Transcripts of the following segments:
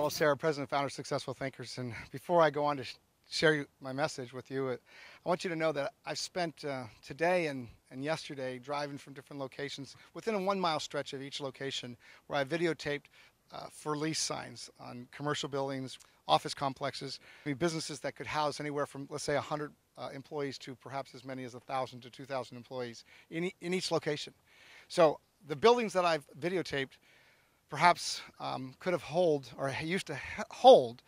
Bellacera, president and founder of Successful Thinkers. And before I go on to share my message with you, I want you to know that I've spent today and yesterday driving from different locations within a 1 mile stretch of each location where I videotaped for lease signs on commercial buildings, office complexes, businesses that could house anywhere from, let's say, 100 employees to perhaps as many as 1,000 to 2,000 employees in each location. So the buildings that I've videotaped perhaps could have used to hold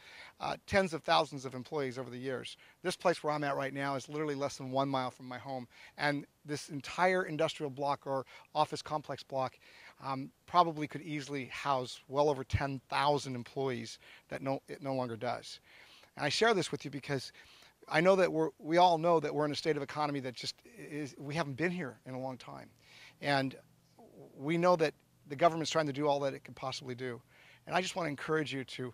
tens of thousands of employees over the years. This place where I'm at right now is literally less than 1 mile from my home, and this entire industrial block or office complex block probably could easily house well over 10,000 employees that it no longer does. And I share this with you because I know that we all know that we're in a state of economy that just we haven't been here in a long time, and we know that the government's trying to do all that it can possibly do. And I just want to encourage you to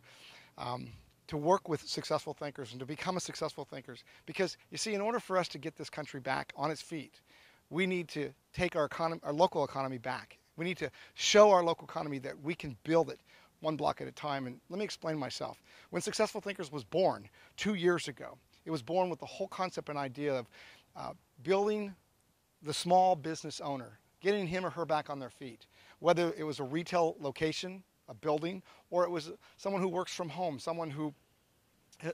work with successful thinkers and to become a successful thinker. Because, you see, in order for us to get this country back on its feet, we need to take our local economy back. We need to show our local economy that we can build it one block at a time. And let me explain myself. When Successful Thinkers was born 2 years ago, it was born with the whole concept and idea of building the small business owner, getting him or her back on their feet. Whether it was a retail location, a building, or it was someone who works from home, someone who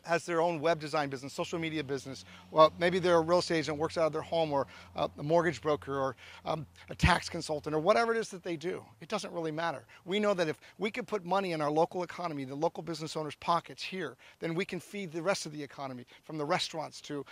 has their own web design business, social media business. Well, maybe they're a real estate agent, works out of their home, or a mortgage broker, or a tax consultant, or whatever it is that they do. It doesn't really matter. We know that if we can put money in our local economy, the local business owners' pockets here, then we can feed the rest of the economy, from the restaurants to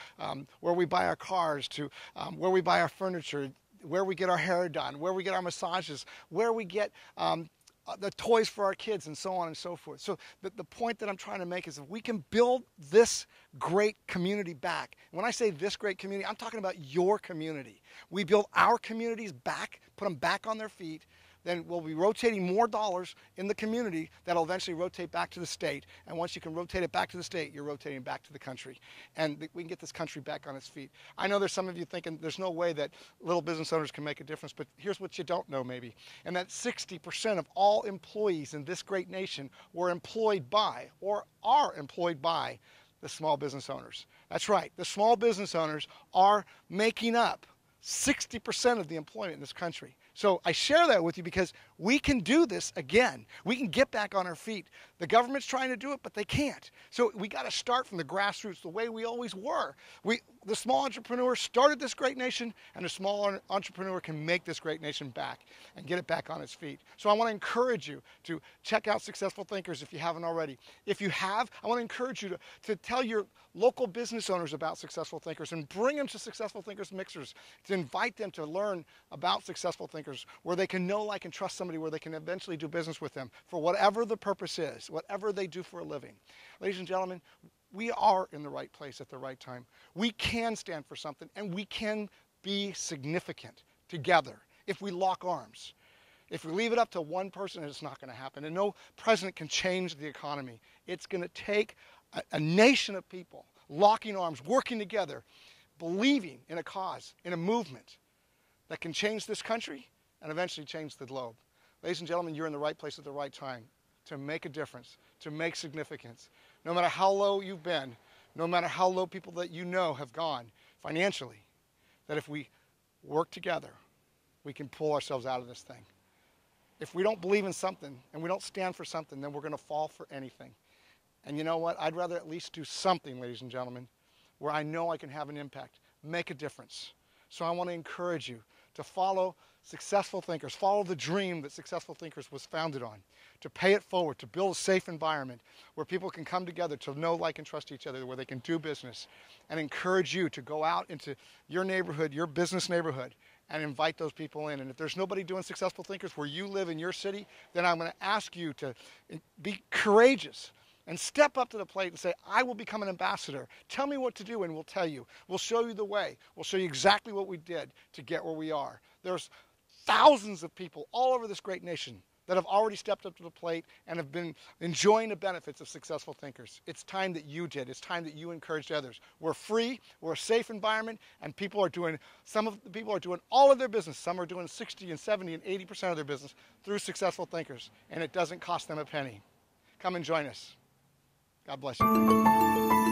where we buy our cars, to where we buy our furniture, where we get our hair done, where we get our massages, where we get the toys for our kids, and so on and so forth. So the point that I'm trying to make is if we can build this great community back. And when I say this great community, I'm talking about your community. We build our communities back, put them back on their feet, then we'll be rotating more dollars in the community that'll eventually rotate back to the state. And once you can rotate it back to the state, you're rotating back to the country. And we can get this country back on its feet. I know there's some of you thinking there's no way that little business owners can make a difference, but here's what you don't know maybe. And that 60% of all employees in this great nation were employed by, or are employed by, the small business owners. That's right, the small business owners are making up 60% of the employment in this country. So I share that with you because we can do this again. We can get back on our feet. The government's trying to do it, but they can't. So we got to start from the grassroots the way we always were. The small entrepreneur started this great nation, and the small entrepreneur can make this great nation back and get it back on its feet. So I want to encourage you to check out Successful Thinkers if you haven't already. If you have, I want to encourage you to tell your local business owners about Successful Thinkers and bring them to Successful Thinkers Mixers, to invite them to learn about Successful Thinkers, where they can know, like, and trust somebody, where they can eventually do business with them for whatever the purpose is, whatever they do for a living. Ladies and gentlemen, we are in the right place at the right time. We can stand for something, and we can be significant together if we lock arms. If we leave it up to one person, it's not going to happen. And no president can change the economy. It's going to take a nation of people locking arms, working together, believing in a cause, in a movement that can change this country and eventually change the globe. Ladies and gentlemen, you're in the right place at the right time to make a difference, to make significance. No matter how low you've been, no matter how low people that you know have gone financially, that if we work together, we can pull ourselves out of this thing. If we don't believe in something and we don't stand for something, then we're going to fall for anything. And you know what? I'd rather at least do something, ladies and gentlemen, where I know I can have an impact, make a difference. So I want to encourage you to follow Successful Thinkers, follow the dream that Successful Thinkers was founded on, to pay it forward, to build a safe environment where people can come together to know, like, and trust each other, where they can do business, and encourage you to go out into your neighborhood, your business neighborhood, and invite those people in. And if there's nobody doing Successful Thinkers where you live in your city, then I'm going to ask you to be courageous and step up to the plate and say, I will become an ambassador. Tell me what to do, and we'll tell you. We'll show you the way. We'll show you exactly what we did to get where we are. There's thousands of people all over this great nation that have already stepped up to the plate and have been enjoying the benefits of Successful Thinkers. It's time that you did. It's time that you encouraged others. We're free. We're a safe environment, and some of the people are doing all of their business. Some are doing 60 and 70 and 80% of their business through Successful Thinkers, and it doesn't cost them a penny. come and join us. God bless you.